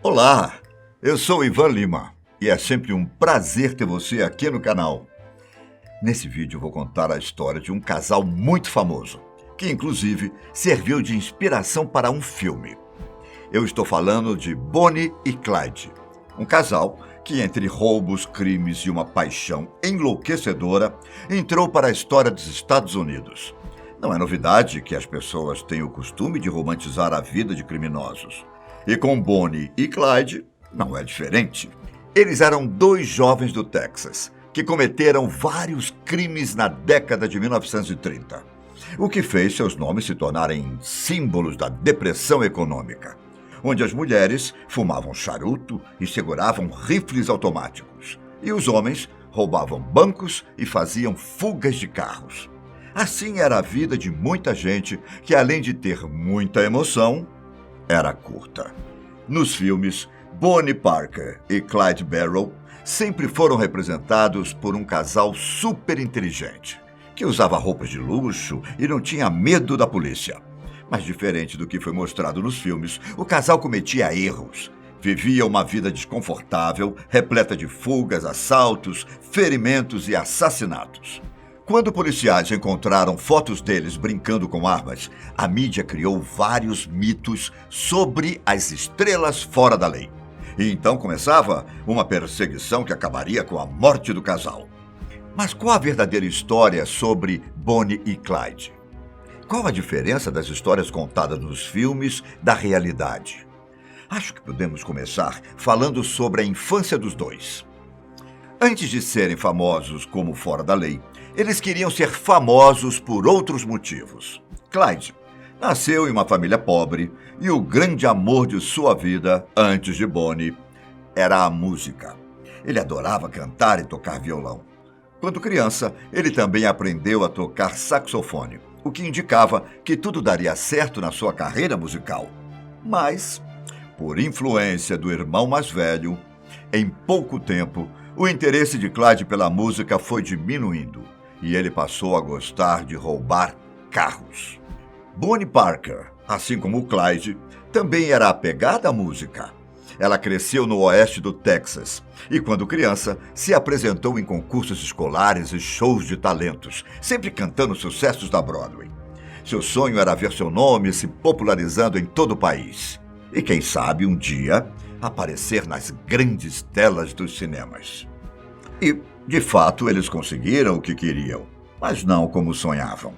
Olá, eu sou Ivan Lima e é sempre um prazer ter você aqui no canal. Nesse vídeo eu vou contar a história de um casal muito famoso, que inclusive serviu de inspiração para um filme. Eu estou falando de Bonnie e Clyde, um casal que entre roubos, crimes e uma paixão enlouquecedora entrou para a história dos Estados Unidos. Não é novidade que as pessoas têm o costume de romantizar a vida de criminosos. E com Bonnie e Clyde, não é diferente. Eles eram dois jovens do Texas que cometeram vários crimes na década de 1930, o que fez seus nomes se tornarem símbolos da depressão econômica, onde as mulheres fumavam charuto e seguravam rifles automáticos, e os homens roubavam bancos e faziam fugas de carros. Assim era a vida de muita gente que, além de ter muita emoção, era curta. Nos filmes, Bonnie Parker e Clyde Barrow sempre foram representados por um casal super inteligente, que usava roupas de luxo e não tinha medo da polícia. Mas diferente do que foi mostrado nos filmes, o casal cometia erros. Vivia uma vida desconfortável, repleta de fugas, assaltos, ferimentos e assassinatos. Quando policiais encontraram fotos deles brincando com armas, a mídia criou vários mitos sobre as estrelas fora da lei. E então começava uma perseguição que acabaria com a morte do casal. Mas qual a verdadeira história sobre Bonnie e Clyde? Qual a diferença das histórias contadas nos filmes da realidade? Acho que podemos começar falando sobre a infância dos dois. Antes de serem famosos como fora da lei, eles queriam ser famosos por outros motivos. Clyde nasceu em uma família pobre e o grande amor de sua vida, antes de Bonnie, era a música. Ele adorava cantar e tocar violão. Quando criança, ele também aprendeu a tocar saxofone, o que indicava que tudo daria certo na sua carreira musical. Mas, por influência do irmão mais velho, em pouco tempo, o interesse de Clyde pela música foi diminuindo e ele passou a gostar de roubar carros. Bonnie Parker, assim como Clyde, também era apegada à música. Ela cresceu no oeste do Texas e, quando criança, se apresentou em concursos escolares e shows de talentos, sempre cantando sucessos da Broadway. Seu sonho era ver seu nome se popularizando em todo o país. E quem sabe, um dia, aparecer nas grandes telas dos cinemas. E, de fato, eles conseguiram o que queriam, mas não como sonhavam.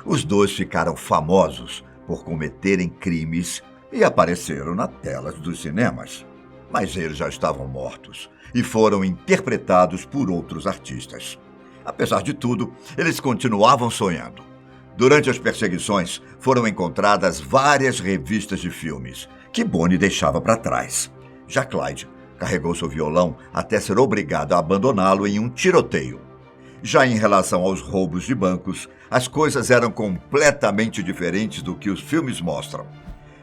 Os dois ficaram famosos por cometerem crimes e apareceram nas telas dos cinemas. Mas eles já estavam mortos e foram interpretados por outros artistas. Apesar de tudo, eles continuavam sonhando. Durante as perseguições, foram encontradas várias revistas de filmes que Bonnie deixava para trás. Já Clyde carregou seu violão até ser obrigado a abandoná-lo em um tiroteio. Já em relação aos roubos de bancos, as coisas eram completamente diferentes do que os filmes mostram.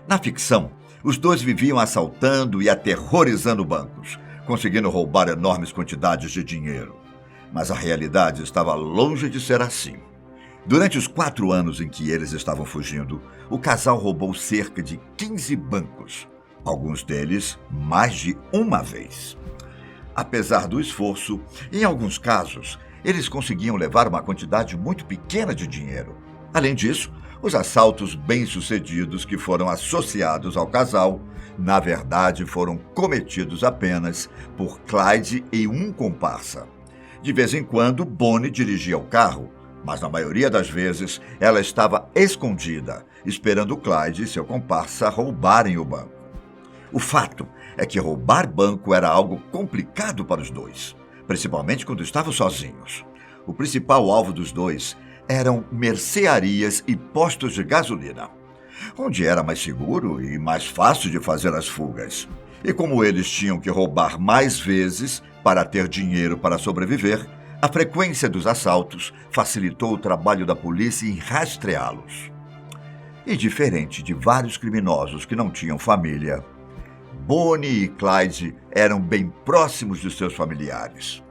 Na ficção, os dois viviam assaltando e aterrorizando bancos, conseguindo roubar enormes quantidades de dinheiro. Mas a realidade estava longe de ser assim. Durante os 4 anos em que eles estavam fugindo, o casal roubou cerca de 15 bancos. Alguns deles mais de uma vez. Apesar do esforço, em alguns casos, eles conseguiam levar uma quantidade muito pequena de dinheiro. Além disso, os assaltos bem-sucedidos que foram associados ao casal, na verdade, foram cometidos apenas por Clyde e um comparsa. De vez em quando, Bonnie dirigia o carro, mas na maioria das vezes ela estava escondida, esperando Clyde e seu comparsa roubarem o banco. O fato é que roubar banco era algo complicado para os dois, principalmente quando estavam sozinhos. O principal alvo dos dois eram mercearias e postos de gasolina, onde era mais seguro e mais fácil de fazer as fugas. E como eles tinham que roubar mais vezes para ter dinheiro para sobreviver, a frequência dos assaltos facilitou o trabalho da polícia em rastreá-los. E diferente de vários criminosos que não tinham família, Bonnie e Clyde eram bem próximos de seus familiares.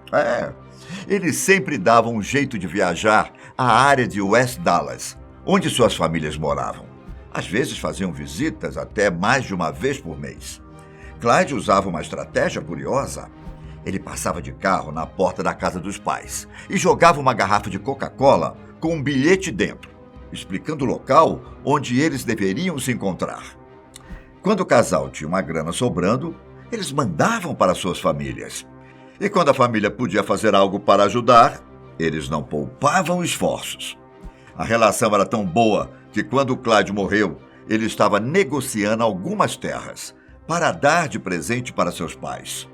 Eles sempre davam um jeito de viajar à área de West Dallas, onde suas famílias moravam. Às vezes faziam visitas até mais de uma vez por mês. Clyde usava uma estratégia curiosa. Ele passava de carro na porta da casa dos pais e jogava uma garrafa de Coca-Cola com um bilhete dentro, explicando o local onde eles deveriam se encontrar. Quando o casal tinha uma grana sobrando, eles mandavam para suas famílias. E quando a família podia fazer algo para ajudar, eles não poupavam esforços. A relação era tão boa que quando o Clyde morreu, ele estava negociando algumas terras para dar de presente para seus pais.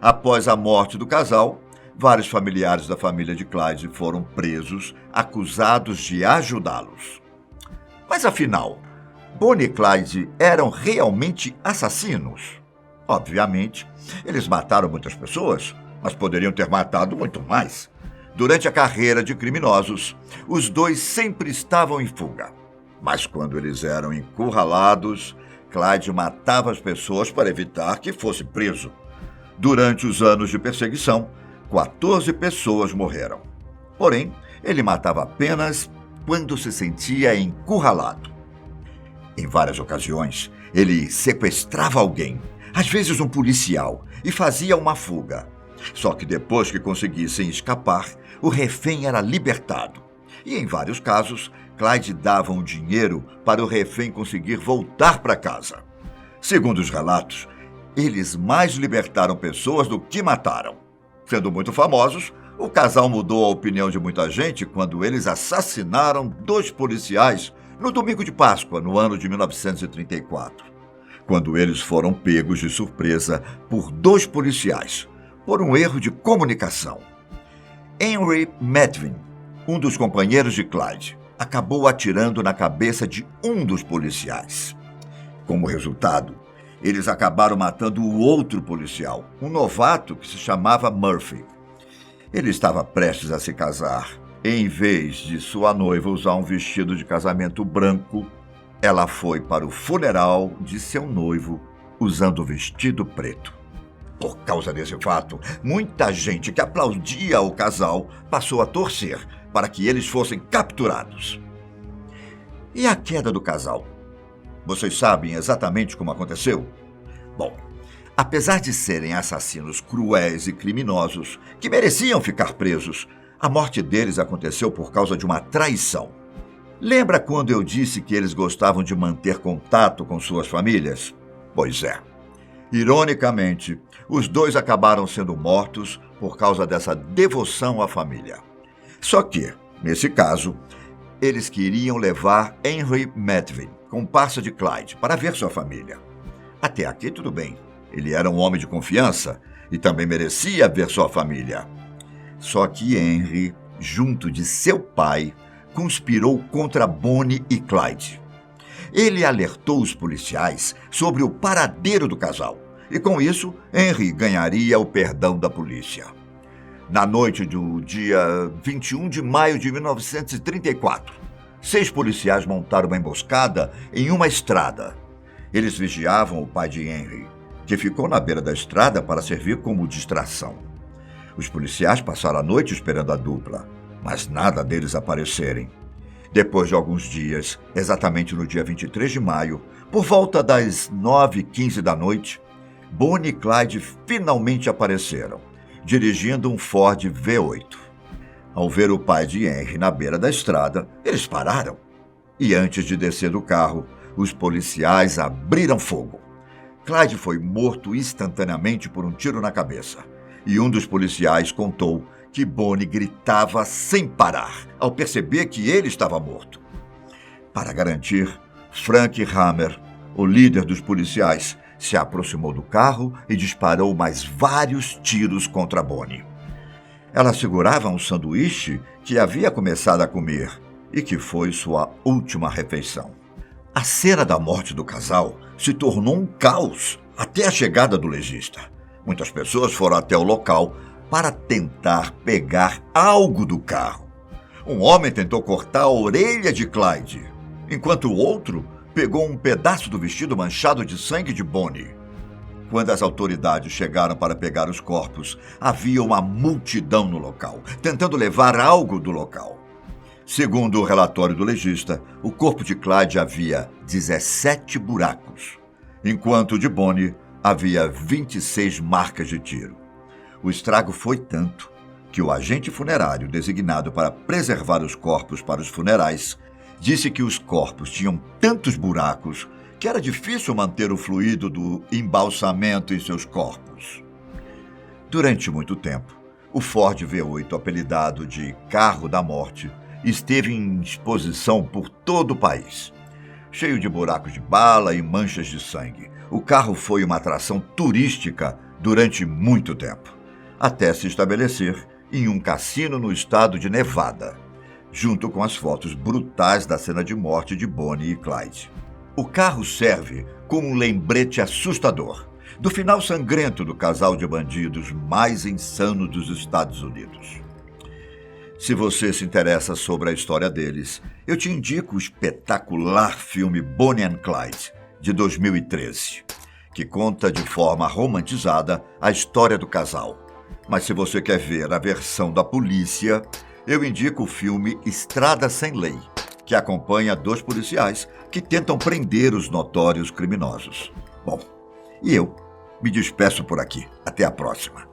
Após a morte do casal, vários familiares da família de Clyde foram presos, acusados de ajudá-los. Mas afinal, Bonnie e Clyde eram realmente assassinos? Obviamente, eles mataram muitas pessoas, mas poderiam ter matado muito mais. Durante a carreira de criminosos, os dois sempre estavam em fuga. Mas quando eles eram encurralados, Clyde matava as pessoas para evitar que fosse preso. Durante os anos de perseguição, 14 pessoas morreram. Porém, ele matava apenas quando se sentia encurralado. Em várias ocasiões, ele sequestrava alguém, às vezes um policial, e fazia uma fuga. Só que depois que conseguissem escapar, o refém era libertado. E em vários casos, Clyde dava um dinheiro para o refém conseguir voltar para casa. Segundo os relatos, eles mais libertaram pessoas do que mataram. Sendo muito famosos, o casal mudou a opinião de muita gente quando eles assassinaram 2 policiais no domingo de Páscoa, no ano de 1934. Quando eles foram pegos de surpresa por 2 policiais, por um erro de comunicação. Henry Medvin, um dos companheiros de Clyde, acabou atirando na cabeça de um dos policiais. Como resultado, eles acabaram matando o outro policial, um novato que se chamava Murphy. Ele estava prestes a se casar. Em vez de sua noiva usar um vestido de casamento branco, ela foi para o funeral de seu noivo usando o vestido preto. Por causa desse fato, muita gente que aplaudia o casal passou a torcer para que eles fossem capturados. E a queda do casal? Vocês sabem exatamente como aconteceu? Bom, apesar de serem assassinos cruéis e criminosos que mereciam ficar presos, a morte deles aconteceu por causa de uma traição. Lembra quando eu disse que eles gostavam de manter contato com suas famílias? Pois é. Ironicamente, os 2 acabaram sendo mortos por causa dessa devoção à família. Só que, nesse caso, eles queriam levar Henry Medvin, comparsa de Clyde, para ver sua família. Até aqui tudo bem. Ele era um homem de confiança e também merecia ver sua família. Só que Henry, junto de seu pai, conspirou contra Bonnie e Clyde. Ele alertou os policiais sobre o paradeiro do casal e, com isso, Henry ganharia o perdão da polícia. Na noite do dia 21 de maio de 1934, 6 policiais montaram uma emboscada em uma estrada. Eles vigiavam o pai de Henry, que ficou na beira da estrada para servir como distração. Os policiais passaram a noite esperando a dupla, mas nada deles aparecerem. Depois de alguns dias, exatamente no dia 23 de maio, por volta das 9h15 da noite, Bonnie e Clyde finalmente apareceram, dirigindo um Ford V8. Ao ver o pai de Henry na beira da estrada, eles pararam. E antes de descer do carro, os policiais abriram fogo. Clyde foi morto instantaneamente por um tiro na cabeça. E um dos policiais contou que Bonnie gritava sem parar ao perceber que ele estava morto. Para garantir, Frank Hammer, o líder dos policiais, se aproximou do carro e disparou mais vários tiros contra Bonnie. Ela segurava um sanduíche que havia começado a comer e que foi sua última refeição. A cena da morte do casal se tornou um caos até a chegada do legista. Muitas pessoas foram até o local para tentar pegar algo do carro. Um homem tentou cortar a orelha de Clyde, enquanto o outro pegou um pedaço do vestido manchado de sangue de Bonnie. Quando as autoridades chegaram para pegar os corpos, havia uma multidão no local, tentando levar algo do local. Segundo o relatório do legista, o corpo de Clyde havia 17 buracos, enquanto o de Bonnie havia 26 marcas de tiro. O estrago foi tanto que o agente funerário designado para preservar os corpos para os funerais disse que os corpos tinham tantos buracos que era difícil manter o fluido do embalsamento em seus corpos. Durante muito tempo, o Ford V8, apelidado de Carro da Morte, esteve em exposição por todo o país. Cheio de buracos de bala e manchas de sangue, o carro foi uma atração turística durante muito tempo, até se estabelecer em um cassino no estado de Nevada, junto com as fotos brutais da cena de morte de Bonnie e Clyde. O carro serve como um lembrete assustador do final sangrento do casal de bandidos mais insano dos Estados Unidos. Se você se interessa sobre a história deles, eu te indico o espetacular filme Bonnie and Clyde, de 2013, que conta de forma romantizada a história do casal. Mas se você quer ver a versão da polícia, eu indico o filme Estrada Sem Lei, que acompanha 2 policiais que tentam prender os notórios criminosos. Bom, e eu me despeço por aqui. Até a próxima.